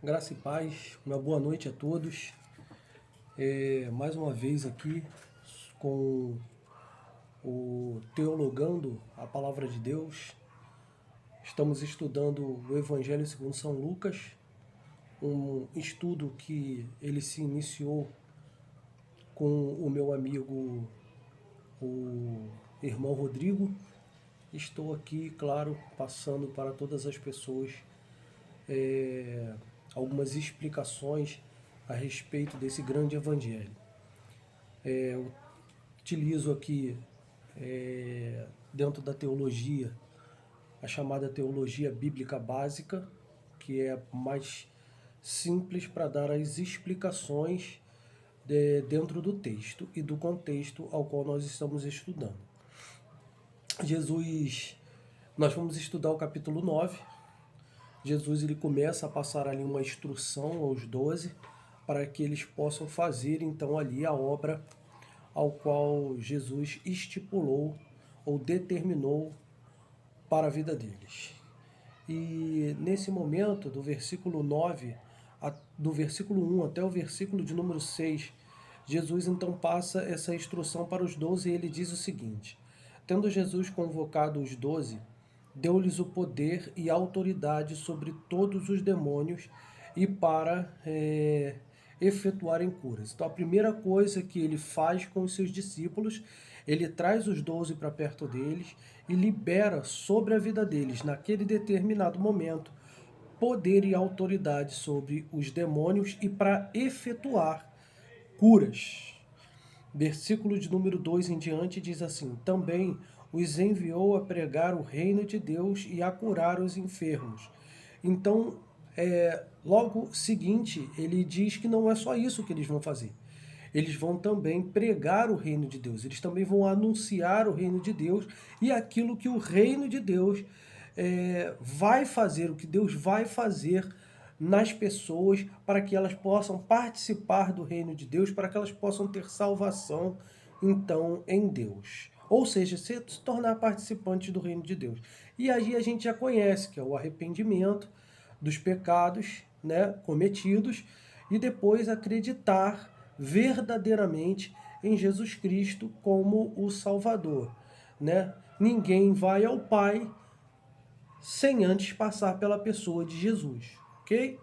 Graça e paz, uma boa noite a todos. Mais uma vez aqui com o Teologando a Palavra de Deus. Estamos estudando o Evangelho segundo São Lucas, um estudo que ele se iniciou com o meu amigo, o irmão Rodrigo. Estou aqui, claro, passando para todas as pessoas algumas explicações a respeito desse grande evangelho. Eu utilizo aqui, dentro da teologia, a chamada teologia bíblica básica, que é mais simples para dar as explicações dentro do texto e do contexto ao qual nós estamos estudando. Nós vamos estudar o capítulo 9. Jesus ele começa a passar ali uma instrução aos 12 para que eles possam fazer então ali a obra ao qual Jesus estipulou ou determinou para a vida deles. E nesse momento, do versículo 9, do versículo 1 até o versículo de número 6, Jesus então passa essa instrução para os 12 e ele diz o seguinte: tendo Jesus convocado os 12, deu-lhes o poder e a autoridade sobre todos os demônios e para efetuarem curas. Então a primeira coisa que ele faz com os seus discípulos, ele traz os 12 para perto deles e libera sobre a vida deles, naquele determinado momento, poder e autoridade sobre os demônios e para efetuar curas. Versículo de número 2 em diante diz assim: também os enviou a pregar o reino de Deus e a curar os enfermos. Então, logo seguinte, ele diz que não é só isso que eles vão fazer. Eles vão também pregar o reino de Deus, eles também vão anunciar o reino de Deus e aquilo que o reino de Deus vai fazer, o que Deus vai fazer nas pessoas para que elas possam participar do reino de Deus, para que elas possam ter salvação, então, em Deus. Ou seja, se tornar participantes do reino de Deus. E aí a gente já conhece, que é o arrependimento dos pecados, né, cometidos, e depois acreditar verdadeiramente em Jesus Cristo como o Salvador, né? Ninguém vai ao Pai sem antes passar pela pessoa de Jesus, ok?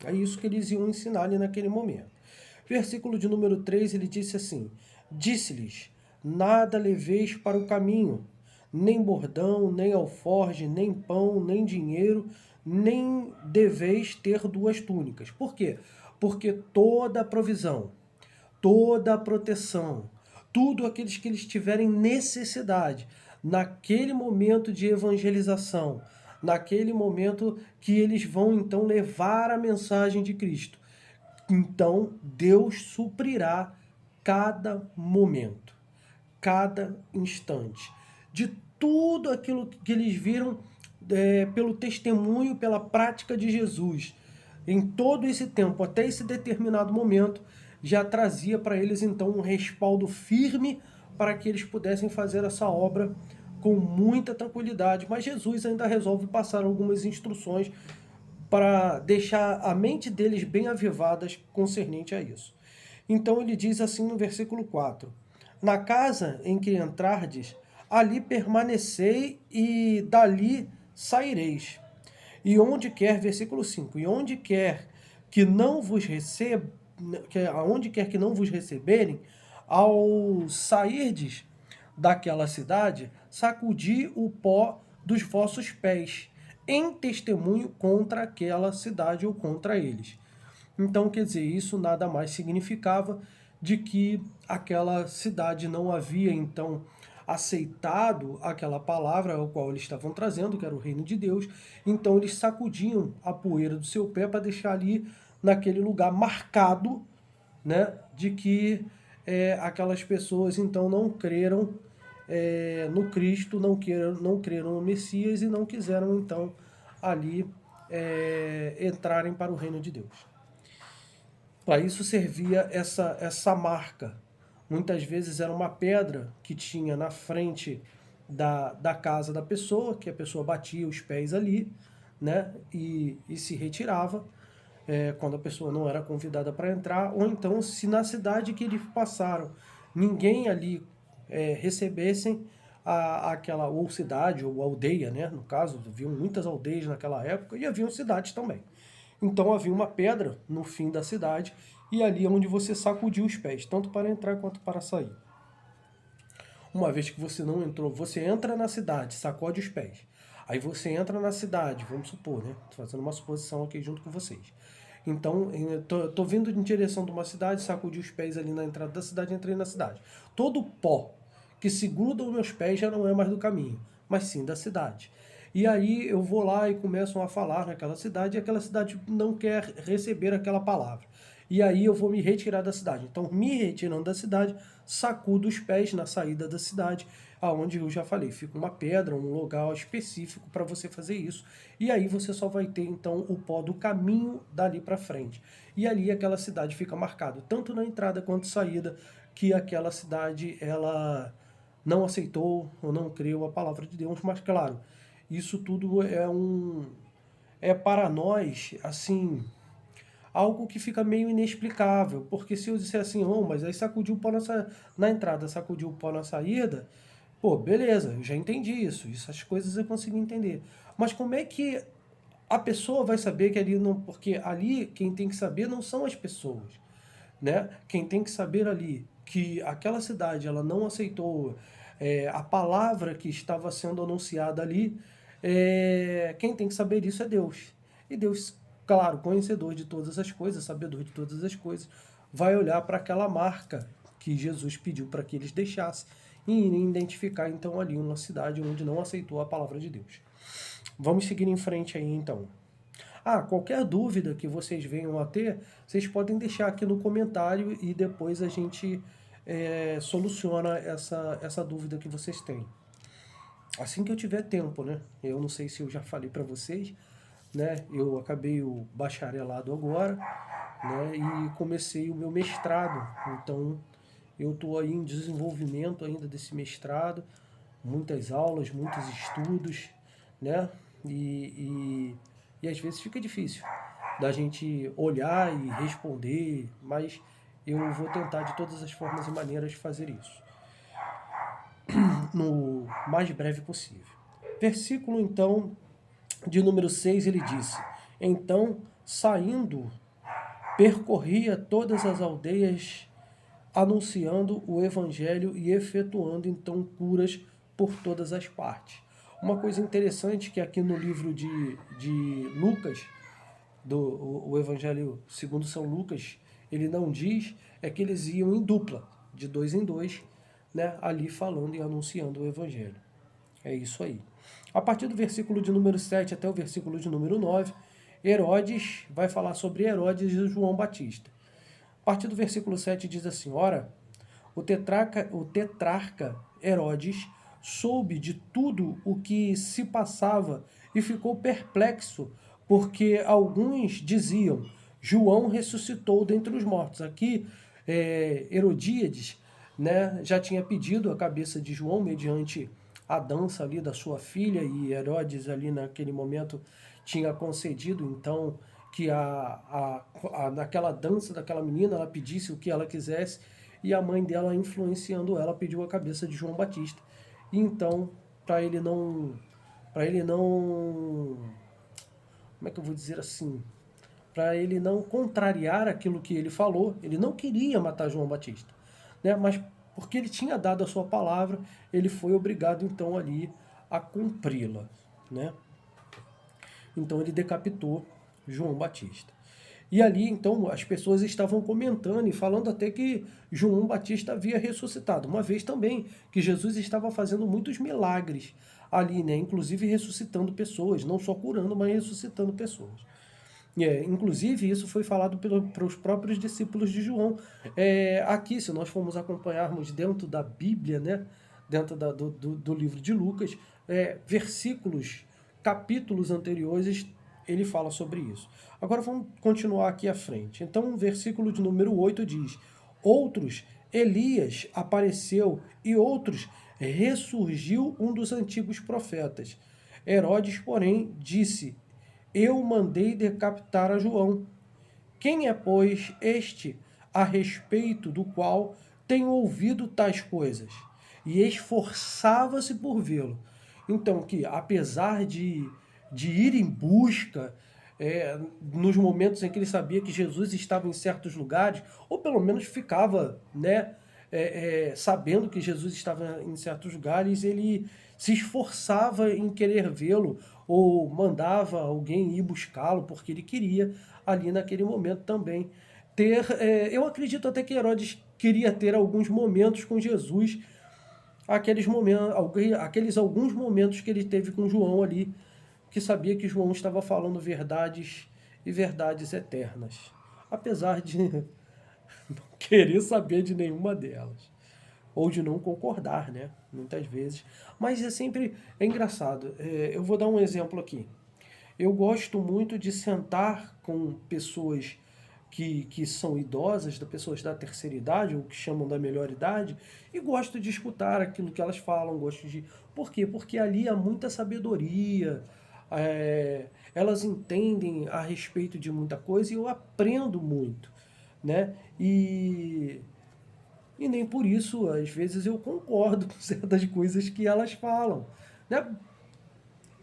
É isso que eles iam ensinar ali naquele momento. Versículo de número 3, ele disse assim: disse-lhes, nada leveis para o caminho, nem bordão, nem alforge, nem pão, nem dinheiro, nem deveis ter duas túnicas. Por quê? Porque toda a provisão, toda a proteção, tudo aqueles que eles tiverem necessidade, naquele momento de evangelização, naquele momento que eles vão então levar a mensagem de Cristo. Então Deus suprirá cada momento, cada instante, de tudo aquilo que eles viram pelo testemunho, pela prática de Jesus. Em todo esse tempo, até esse determinado momento, já trazia para eles então um respaldo firme para que eles pudessem fazer essa obra com muita tranquilidade. Mas Jesus ainda resolve passar algumas instruções para deixar a mente deles bem avivadas concernente a isso. Então ele diz assim no versículo 4: na casa em que entrardes, ali permanecei e dali saireis. E onde quer, versículo 5, e onde quer que não vos receba, aonde quer que não vos receberem, ao sairdes daquela cidade, sacudi o pó dos vossos pés, em testemunho contra aquela cidade ou contra eles. Então, quer dizer, isso nada mais significava de que aquela cidade não havia, então, aceitado aquela palavra ao qual eles estavam trazendo, que era o reino de Deus. Então, eles sacudiam a poeira do seu pé para deixar ali, naquele lugar marcado, né, de que aquelas pessoas, então, não creram no Cristo, não creram no Messias e não quiseram, então, ali entrarem para o reino de Deus. Para isso servia essa marca. Muitas vezes era uma pedra que tinha na frente da casa da pessoa, que a pessoa batia os pés ali, né, e se retirava. quando a pessoa não era convidada para entrar, ou então se na cidade que eles passaram ninguém ali recebessem aquela ou cidade ou aldeia, né? No caso, haviam muitas aldeias naquela época e haviam cidades também. Então havia uma pedra no fim da cidade e ali é onde você sacudiu os pés, tanto para entrar quanto para sair. Uma vez que você não entrou, você entra na cidade, sacode os pés. Aí você entra na cidade, vamos supor, né? Tô fazendo uma suposição aqui junto com vocês. Então, tô vindo em direção de uma cidade, sacudi os pés ali na entrada da cidade, entrei na cidade. Todo pó que se gruda aos meus pés já não é mais do caminho, mas sim da cidade. E aí eu vou lá e começam a falar naquela cidade e aquela cidade não quer receber aquela palavra. E aí eu vou me retirar da cidade. Então, me retirando da cidade, sacudo os pés na saída da cidade, aonde eu já falei, fica uma pedra, um lugar específico para você fazer isso. E aí você só vai ter então o pó do caminho dali para frente. E ali aquela cidade fica marcada, tanto na entrada quanto saída, que aquela cidade ela não aceitou ou não creu a palavra de Deus, mas claro, isso tudo é para nós assim algo que fica meio inexplicável, porque se eu disser assim, oh, mas aí sacudiu o pó na entrada, sacudiu o pó na saída, pô, beleza, eu já entendi isso, essas coisas eu consegui entender. Mas como é que a pessoa vai saber que ali não, porque ali quem tem que saber não são as pessoas, né? Quem tem que saber ali que aquela cidade ela não aceitou a palavra que estava sendo anunciada ali, quem tem que saber isso é Deus. E Deus, claro, conhecedor de todas as coisas, sabedor de todas as coisas, vai olhar para aquela marca que Jesus pediu para que eles deixassem e identificar então ali uma cidade onde não aceitou a palavra de Deus. Vamos seguir em frente aí então. Qualquer dúvida que vocês venham a ter, vocês podem deixar aqui no comentário e depois a gente soluciona essa dúvida que vocês têm. Assim que eu tiver tempo, né? Eu não sei se eu já falei para vocês, né? Eu acabei o bacharelado agora, né? E comecei o meu mestrado. Então, eu estou aí em desenvolvimento ainda desse mestrado, muitas aulas, muitos estudos, né? E às vezes fica difícil da gente olhar e responder, mas eu vou tentar de todas as formas e maneiras fazer isso no mais breve possível. Versículo então de número 6 ele disse: Então, saindo, percorria todas as aldeias, anunciando o evangelho e efetuando então curas por todas as partes. Uma coisa interessante que aqui no livro de Lucas, o Evangelho segundo São Lucas, ele não diz, é que eles iam em dupla, de dois em dois, né, ali falando e anunciando o Evangelho. É isso aí. A partir do versículo de número 7 até o versículo de número 9, Herodes vai falar sobre Herodes e João Batista. A partir do versículo 7 diz assim: Ora, o tetrarca Herodes soube de tudo o que se passava e ficou perplexo, porque alguns diziam: João ressuscitou dentre os mortos. Aqui, Herodíades, né, já tinha pedido a cabeça de João mediante a dança ali da sua filha, e Herodes ali naquele momento tinha concedido então que naquela dança daquela menina ela pedisse o que ela quisesse, e a mãe dela, influenciando ela, pediu a cabeça de João Batista. E então, para ele não, como é que eu vou dizer assim, para ele não contrariar aquilo que ele falou, ele não queria matar João Batista, né? Mas porque ele tinha dado a sua palavra, ele foi obrigado então ali a cumpri-la, né? Então ele decapitou João Batista. E ali, então, as pessoas estavam comentando e falando até que João Batista havia ressuscitado. Uma vez também que Jesus estava fazendo muitos milagres ali, né? Inclusive ressuscitando pessoas, não só curando, mas ressuscitando pessoas. Inclusive, isso foi falado pelos próprios discípulos de João. Aqui, se nós formos acompanharmos dentro da Bíblia, né? Dentro do livro de Lucas, versículos, capítulos anteriores, ele fala sobre isso. Agora vamos continuar aqui à frente. Então, o versículo de número 8 diz: Outros, Elias apareceu, e outros, ressurgiu um dos antigos profetas. Herodes, porém, disse: Eu mandei decapitar a João. Quem é, pois, este a respeito do qual tenho ouvido tais coisas? E esforçava-se por vê-lo. Então, que apesar de ir em busca, nos momentos em que ele sabia que Jesus estava em certos lugares, ou pelo menos ficava, né, sabendo que Jesus estava em certos lugares, ele se esforçava em querer vê-lo, ou mandava alguém ir buscá-lo, porque ele queria ali naquele momento também ter. Eu acredito até que Herodes queria ter alguns momentos com Jesus, aqueles alguns momentos que ele teve com João ali, que sabia que João estava falando verdades e verdades eternas, apesar de não querer saber de nenhuma delas, ou de não concordar, né? Muitas vezes. Mas é engraçado. Eu vou dar um exemplo aqui. Eu gosto muito de sentar com pessoas que são idosas, pessoas da terceira idade, ou que chamam da melhor idade, e gosto de escutar aquilo que elas falam, gosto de... Por quê? Porque ali há muita sabedoria, elas entendem a respeito de muita coisa e eu aprendo muito, né? E nem por isso, às vezes, eu concordo com certas coisas que elas falam, né?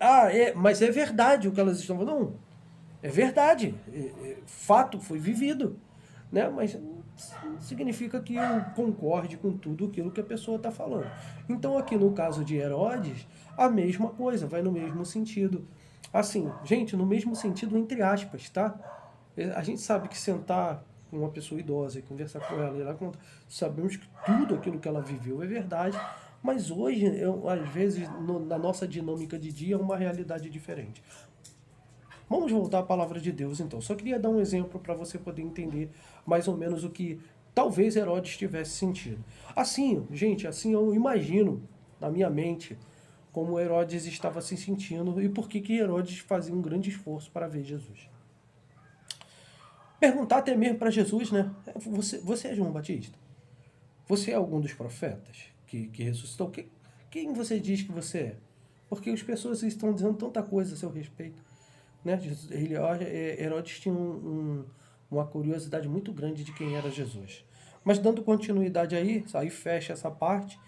Ah, mas é verdade o que elas estão falando. Não, é verdade. Fato foi vivido. Né? Mas não significa que eu concorde com tudo aquilo que a pessoa está falando. Então, aqui no caso de Herodes, a mesma coisa, vai no mesmo sentido. Assim, gente, no mesmo sentido, entre aspas, tá? A gente sabe que sentar com uma pessoa idosa e conversar com ela, e ela conta, sabemos que tudo aquilo que ela viveu é verdade, mas hoje, às vezes, na nossa dinâmica de dia, é uma realidade diferente. Vamos voltar à palavra de Deus, então. Só queria dar um exemplo para você poder entender mais ou menos o que talvez Herodes tivesse sentido. Assim, gente, assim eu imagino na minha mente como Herodes estava se sentindo e por que Herodes fazia um grande esforço para ver Jesus. Perguntar até mesmo para Jesus, né? Você é João Batista? Você é algum dos profetas que ressuscitou? Quem você diz que você é? Porque as pessoas estão dizendo tanta coisa a seu respeito. Né? Herodes tinha uma curiosidade muito grande de quem era Jesus. Mas dando continuidade aí fecha essa parte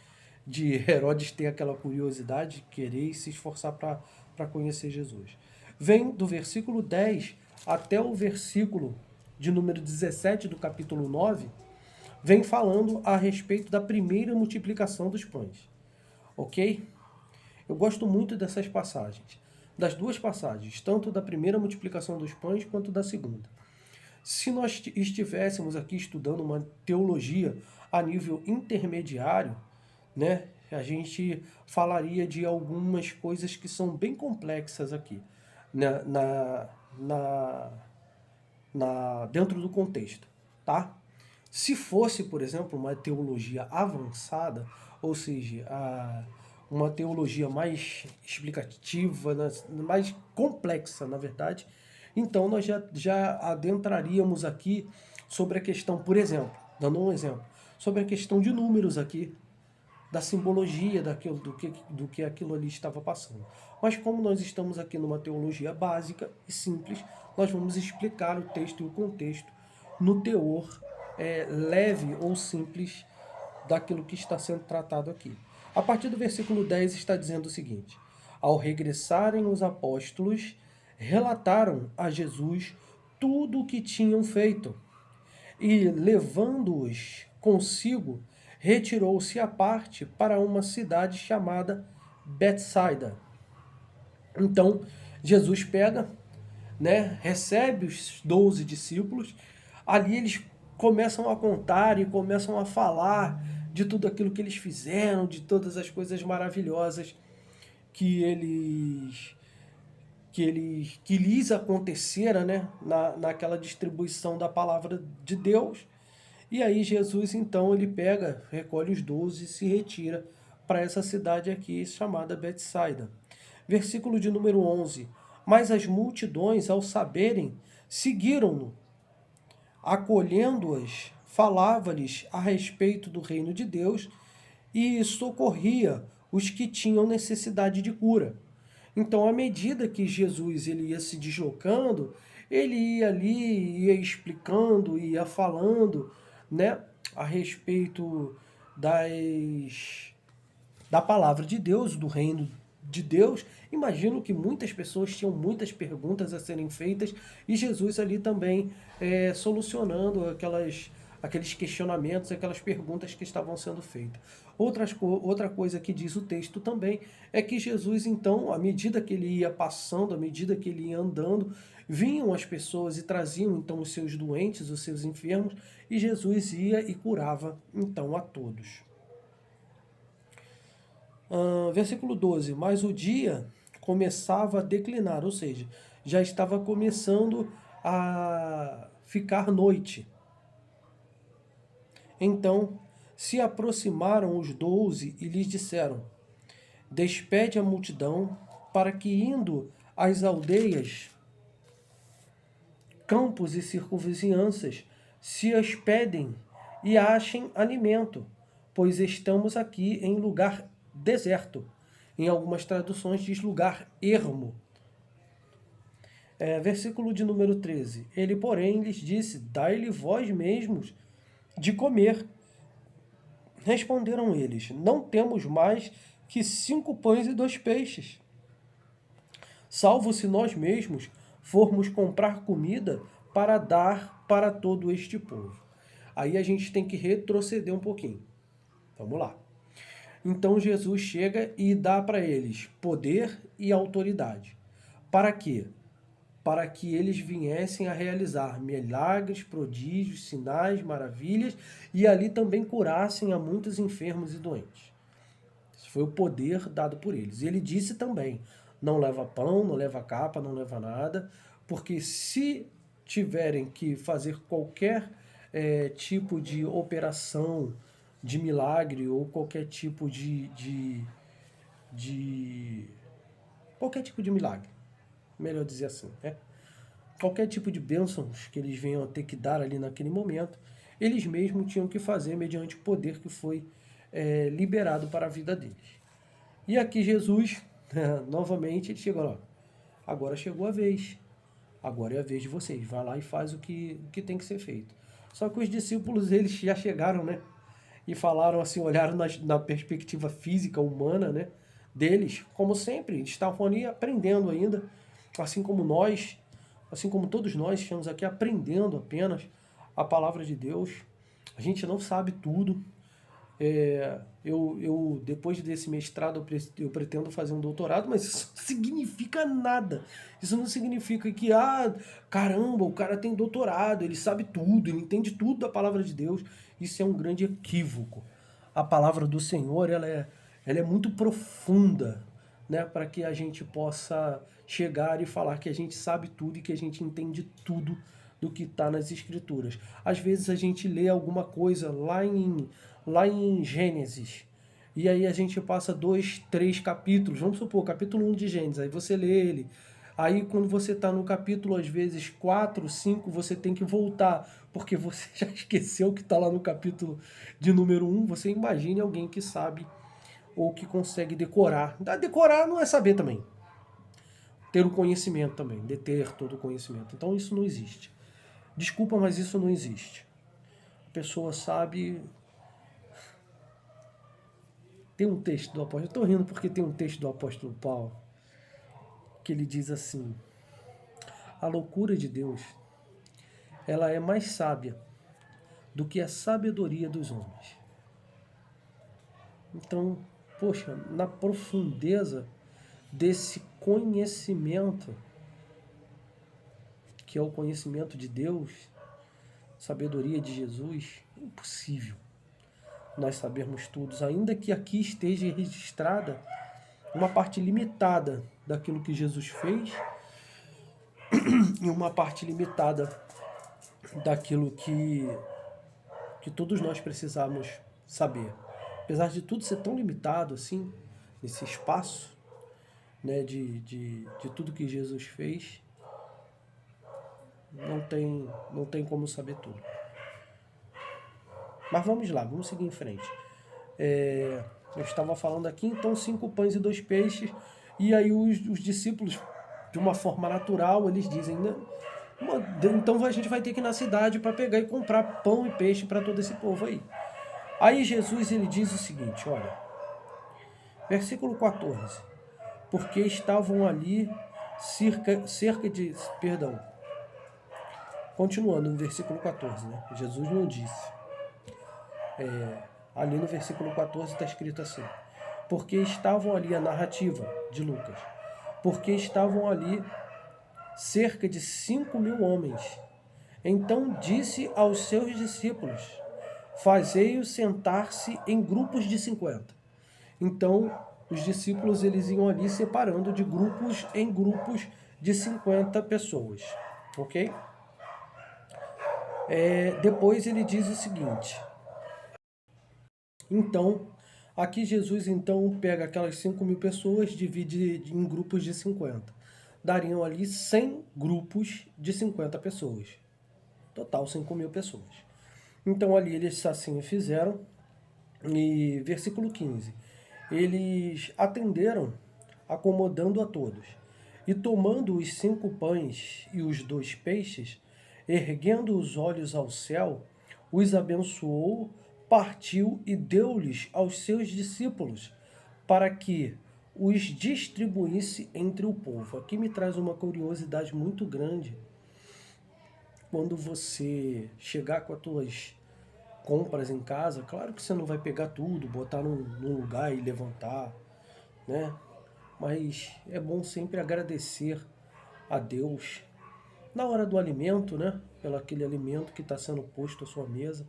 de Herodes ter aquela curiosidade, querer e se esforçar para conhecer Jesus. Vem do versículo 10 até o versículo de número 17 do capítulo 9, vem falando a respeito da primeira multiplicação dos pães. Ok? Eu gosto muito dessas passagens, das duas passagens, tanto da primeira multiplicação dos pães quanto da segunda. Se nós estivéssemos aqui estudando uma teologia a nível intermediário, né, a gente falaria de algumas coisas que são bem complexas aqui, né, dentro do contexto, tá? Se fosse, por exemplo, uma teologia avançada, ou seja, uma teologia mais explicativa, mais complexa, na verdade, então nós já adentraríamos aqui sobre a questão, por exemplo, dando um exemplo, sobre a questão de números aqui, da simbologia do que aquilo ali estava passando. Mas como nós estamos aqui numa teologia básica e simples, nós vamos explicar o texto e o contexto no teor leve ou simples daquilo que está sendo tratado aqui. A partir do versículo 10 está dizendo o seguinte: ao regressarem os apóstolos, relataram a Jesus tudo o que tinham feito e, levando-os consigo, retirou-se à parte para uma cidade chamada Betsaida. Então, Jesus pega, né, recebe os 12 discípulos, ali eles começam a contar e começam a falar de tudo aquilo que eles fizeram, de todas as coisas maravilhosas que que lhes acontecera, né, naquela distribuição da palavra de Deus. E aí Jesus, então, ele pega, recolhe os 12 e se retira para essa cidade aqui chamada Betsaida. Versículo de número 11. Mas as multidões, ao saberem, seguiram-no. Acolhendo-as, falava-lhes a respeito do reino de Deus e socorria os que tinham necessidade de cura. Então, à medida que Jesus ele ia se deslocando, ele ia ali, ia explicando, ia falando, né, a respeito da palavra de Deus, do reino de Deus. Imagino que muitas pessoas tinham muitas perguntas a serem feitas e Jesus ali também solucionando aqueles questionamentos, aquelas perguntas que estavam sendo feitas. Outra coisa que diz o texto também é que Jesus, então, à medida que ele ia passando, à medida que ele ia andando, vinham as pessoas e traziam então os seus doentes, os seus enfermos, e Jesus ia e curava então a todos. Versículo 12, mas o dia começava a declinar, ou seja, já estava começando a ficar noite. Então se aproximaram os 12 e lhes disseram: despede a multidão, para que, indo às aldeias, campos e circunvizinhanças, se hospedem e achem alimento, pois estamos aqui em lugar deserto. Em algumas traduções diz lugar ermo. Versículo de número 13. Ele, porém, lhes disse: dai-lhe vós mesmos de comer. Responderam eles: não temos mais que 5 pães e 2 peixes. Salvo se nós mesmos formos comprar comida para dar para todo este povo. Aí a gente tem que retroceder um pouquinho. Vamos lá. Então Jesus chega e dá para eles poder e autoridade. Para quê? Para que eles viessem a realizar milagres, prodígios, sinais, maravilhas e ali também curassem a muitos enfermos e doentes. Esse foi o poder dado por eles. E ele disse também: não leva pão, não leva capa, não leva nada, porque se tiverem que fazer qualquer tipo de operação, de milagre ou qualquer tipo qualquer tipo de milagre, melhor dizer assim, né? Qualquer tipo de bênçãos que eles venham a ter que dar ali naquele momento, eles mesmos tinham que fazer mediante o poder que foi liberado para a vida deles. E aqui Jesus, novamente, ele chegou lá. Agora chegou a vez. Agora é a vez de vocês. Vai lá e faz o que tem que ser feito. Só que os discípulos, eles já chegaram, né? E falaram assim, olharam na perspectiva física, humana, né? Deles, como sempre, eles estavam ali aprendendo ainda, assim como nós, assim como todos nós estamos aqui aprendendo apenas a palavra de Deus. A gente não sabe tudo. Eu depois desse mestrado, eu pretendo fazer um doutorado, mas isso não significa nada. Isso não significa que, caramba, o cara tem doutorado, ele sabe tudo, ele entende tudo da palavra de Deus. Isso é um grande equívoco. A palavra do Senhor, ela é muito profunda, né, para que a gente possa chegar e falar que a gente sabe tudo e que a gente entende tudo do que está nas Escrituras. Às vezes a gente lê alguma coisa lá em Gênesis, e aí a gente passa 2, 3 capítulos, vamos supor, capítulo 1 de Gênesis, aí você lê ele. Aí quando você está no capítulo, às vezes 4, 5, você tem que voltar, porque você já esqueceu que está lá no capítulo de número 1. Você imagine alguém que sabe ou que consegue decorar. Decorar não é saber também. Ter o conhecimento também, deter todo o conhecimento. Então isso não existe. Desculpa, mas isso não existe. A pessoa sabe. Tem um texto do apóstolo, eu estou rindo porque tem um texto do apóstolo Paulo que ele diz assim: a loucura de Deus, ela é mais sábia do que a sabedoria dos homens. Então, poxa, na profundeza desse conhecimento, que é o conhecimento de Deus, sabedoria de Jesus, é impossível nós sabermos tudo, ainda que aqui esteja registrada uma parte limitada daquilo que Jesus fez e uma parte limitada daquilo que todos nós precisamos saber. Apesar de tudo ser tão limitado assim, nesse espaço, né, de tudo que Jesus fez, não tem como saber tudo. Mas vamos lá, vamos seguir em frente. Eu estava falando aqui, então, 5 pães e 2 peixes, e aí os discípulos, de uma forma natural, eles dizem, Então a gente vai ter que ir na cidade para pegar e comprar pão e peixe para todo esse povo aí. Aí Jesus ele diz o seguinte, olha, versículo 14. Porque estavam ali cerca de, perdão, continuando no versículo 14, né? Jesus não disse. Ali no versículo 14 está escrito assim, porque estavam ali, a narrativa de Lucas, porque estavam ali cerca de 5.000 homens. Então disse aos seus discípulos, fazei-os sentar-se em grupos de 50. Então, os discípulos eles iam ali separando de grupos em grupos de 50 pessoas, ok? Depois ele diz o seguinte, então, aqui Jesus então pega aquelas 5.000 pessoas, divide em grupos de 50. Dariam ali 100 grupos de 50 pessoas. Total 5.000 pessoas. Então ali eles assim fizeram. E versículo 15. Eles atenderam, acomodando a todos. E tomando os 5 pães e os 2 peixes, erguendo os olhos ao céu, os abençoou, partiu e deu-lhes aos seus discípulos, para que os distribuísse entre o povo. Aqui me traz uma curiosidade muito grande. Quando você chegar com as tuas compras em casa, claro que você não vai pegar tudo, botar num lugar e levantar, né? Mas é bom sempre agradecer a Deus na hora do alimento, né? Pelo aquele alimento que está sendo posto à sua mesa,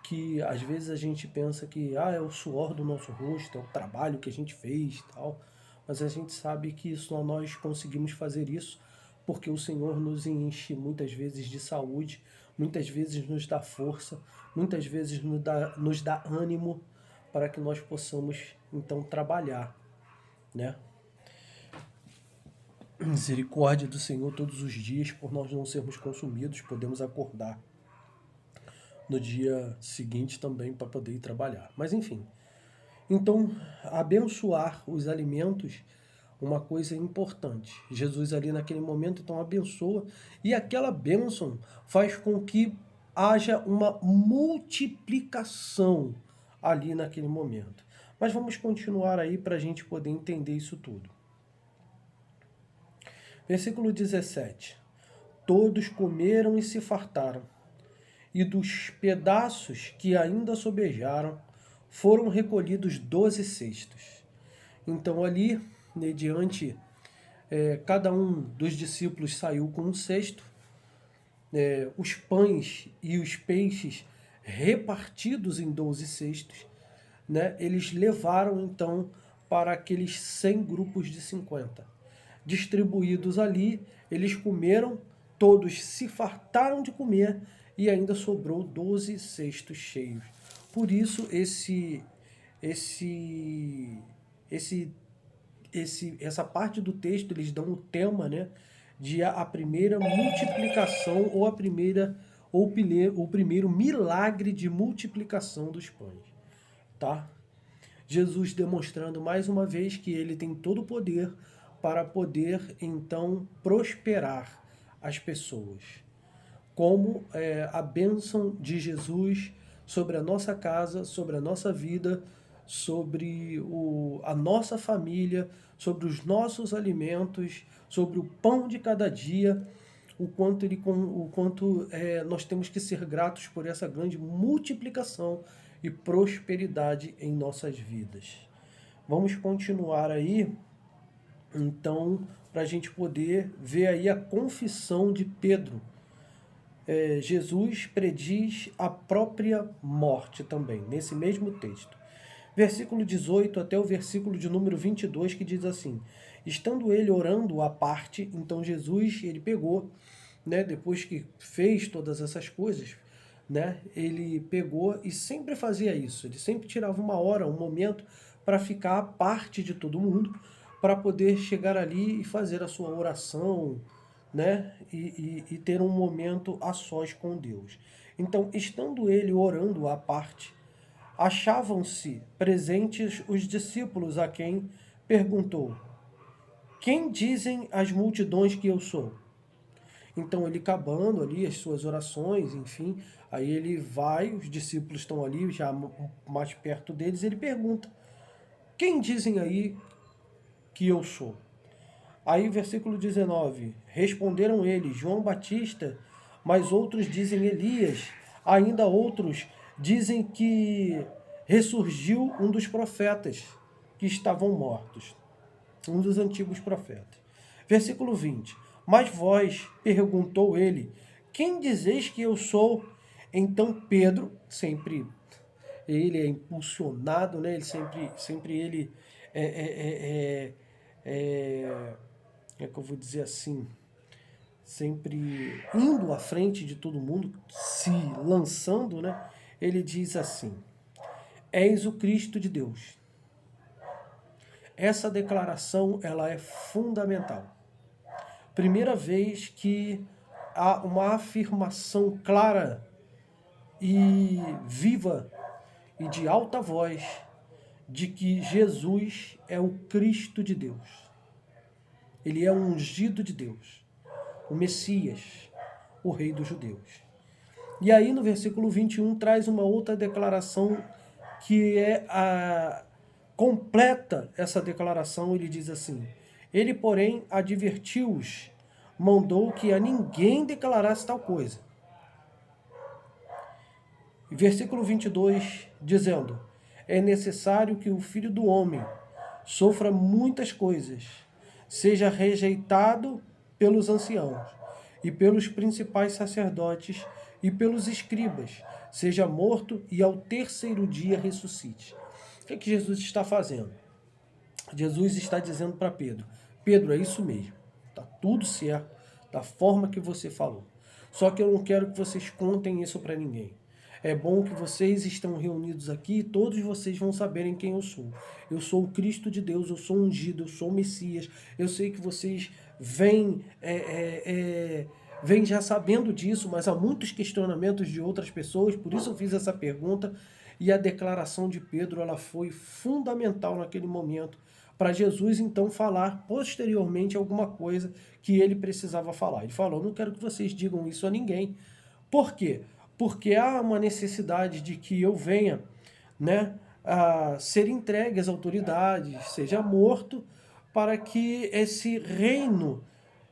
que às vezes a gente pensa que é o suor do nosso rosto, é o trabalho que a gente fez e tal, mas a gente sabe que só nós conseguimos fazer isso porque o Senhor nos enche muitas vezes de saúde, muitas vezes nos dá força, muitas vezes nos dá ânimo para que nós possamos então trabalhar, né? Misericórdia do Senhor todos os dias por nós não sermos consumidos, podemos acordar no dia seguinte também para poder ir trabalhar. Mas enfim, então abençoar os alimentos, uma coisa importante. Jesus ali naquele momento então abençoa e aquela bênção faz com que haja uma multiplicação ali naquele momento. Mas vamos continuar aí para a gente poder entender isso tudo. Versículo 17. Todos comeram e se fartaram, e dos pedaços que ainda sobejaram, foram recolhidos 12 cestos. Então ali, mediante, cada um dos discípulos saiu com um cesto, os pães e os peixes repartidos em 12 cestos, né, eles levaram então para aqueles 100 grupos de 50. Distribuídos ali, eles comeram, todos se fartaram de comer e ainda sobrou 12 cestos cheios. Por isso essa parte do texto eles dão o tema, né, de a primeira multiplicação ou o primeiro milagre de multiplicação dos pães, tá? Jesus demonstrando mais uma vez que ele tem todo o poder para poder então prosperar as pessoas. Como a bênção de Jesus sobre a nossa casa, sobre a nossa vida, sobre a nossa família, sobre os nossos alimentos, sobre o pão de cada dia, o quanto nós temos que ser gratos por essa grande multiplicação e prosperidade em nossas vidas. Vamos continuar aí, então, para a gente poder ver aí a confissão de Pedro. Jesus prediz a própria morte também, nesse mesmo texto. Versículo 18 até o versículo de número 22, que diz assim, estando ele orando à parte, então Jesus, ele pegou, né, depois que fez todas essas coisas, né, ele pegou e sempre fazia isso, ele sempre tirava uma hora, um momento, para ficar à parte de todo mundo, para poder chegar ali e fazer a sua oração, né, e ter um momento a sós com Deus. Então, estando ele orando à parte, achavam-se presentes os discípulos a quem perguntou, quem dizem as multidões que eu sou? Então ele acabando ali as suas orações, enfim, aí ele vai, os discípulos estão ali já mais perto deles, ele pergunta: quem dizem aí que eu sou? Aí versículo 19, responderam eles, João Batista, mas outros dizem Elias, ainda outros dizem que ressurgiu um dos profetas que estavam mortos, um dos antigos profetas. Versículo 20, mas vós, perguntou ele, quem dizeis que eu sou? Então Pedro, sempre ele é impulsionado, né? Ele sempre ele é, é, é, é, é que eu vou dizer assim, sempre indo à frente de todo mundo, se lançando, né? Ele diz assim: És o Cristo de Deus. Essa declaração ela é fundamental. Primeira vez que há uma afirmação clara e viva e de alta voz de que Jesus é o Cristo de Deus. Ele é o ungido de Deus, o Messias, o Rei dos Judeus. E aí no versículo 21 traz uma outra declaração que é a completa essa declaração, ele diz assim: ele, porém, advertiu-os, mandou que a ninguém declarasse tal coisa. Versículo 22, dizendo: é necessário que o Filho do Homem sofra muitas coisas, seja rejeitado pelos anciãos e pelos principais sacerdotes e pelos escribas, seja morto e ao terceiro dia ressuscite. O que Jesus está fazendo? Jesus está dizendo para Pedro: Pedro, é isso mesmo, está tudo certo, da forma que você falou. Só que eu não quero que vocês contem isso para ninguém. É bom que vocês estão reunidos aqui e todos vocês vão saberem quem eu sou. Eu sou o Cristo de Deus, eu sou ungido, eu sou o Messias. Eu sei que vocês vêm já sabendo disso, mas há muitos questionamentos de outras pessoas, por isso eu fiz essa pergunta. E a declaração de Pedro ela foi fundamental naquele momento para Jesus então falar posteriormente alguma coisa que ele precisava falar. Ele falou: não quero que vocês digam isso a ninguém. Por quê? Porque há uma necessidade de que eu venha, né, a ser entregue às autoridades, seja morto, para que esse reino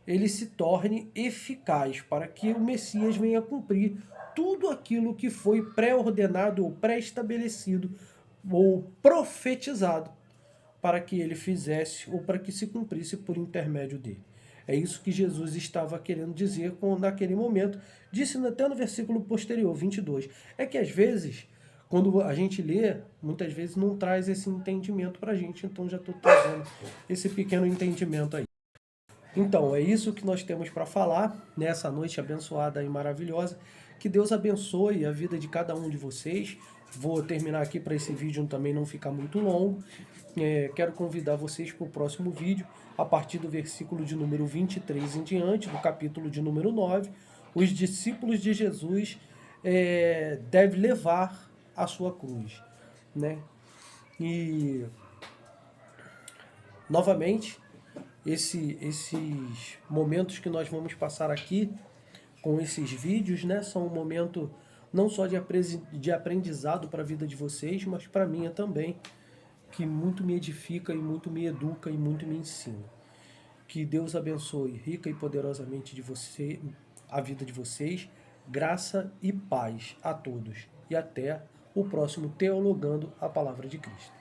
ele se torne eficaz, para que o Messias venha cumprir tudo aquilo que foi pré-ordenado ou pré-estabelecido ou profetizado para que ele fizesse ou para que se cumprisse por intermédio dele. É isso que Jesus estava querendo dizer naquele momento. Disse até no versículo posterior, 22. É que às vezes, quando a gente lê, muitas vezes não traz esse entendimento para a gente. Então já estou trazendo esse pequeno entendimento aí. Então, é isso que nós temos para falar nessa noite abençoada e maravilhosa. Que Deus abençoe a vida de cada um de vocês. Vou terminar aqui para esse vídeo também não ficar muito longo. Quero convidar vocês para o próximo vídeo, a partir do versículo de número 23 em diante, do capítulo de número 9. Os discípulos de Jesus devem levar a sua cruz, né? E, novamente, esses momentos que nós vamos passar aqui com esses vídeos, né, são um momento não só de aprendizado para a vida de vocês, mas para mim também, que muito me edifica e muito me educa e muito me ensina. Que Deus abençoe rica e poderosamente a vida de vocês, graça e paz a todos. E até o próximo Teologando a Palavra de Cristo.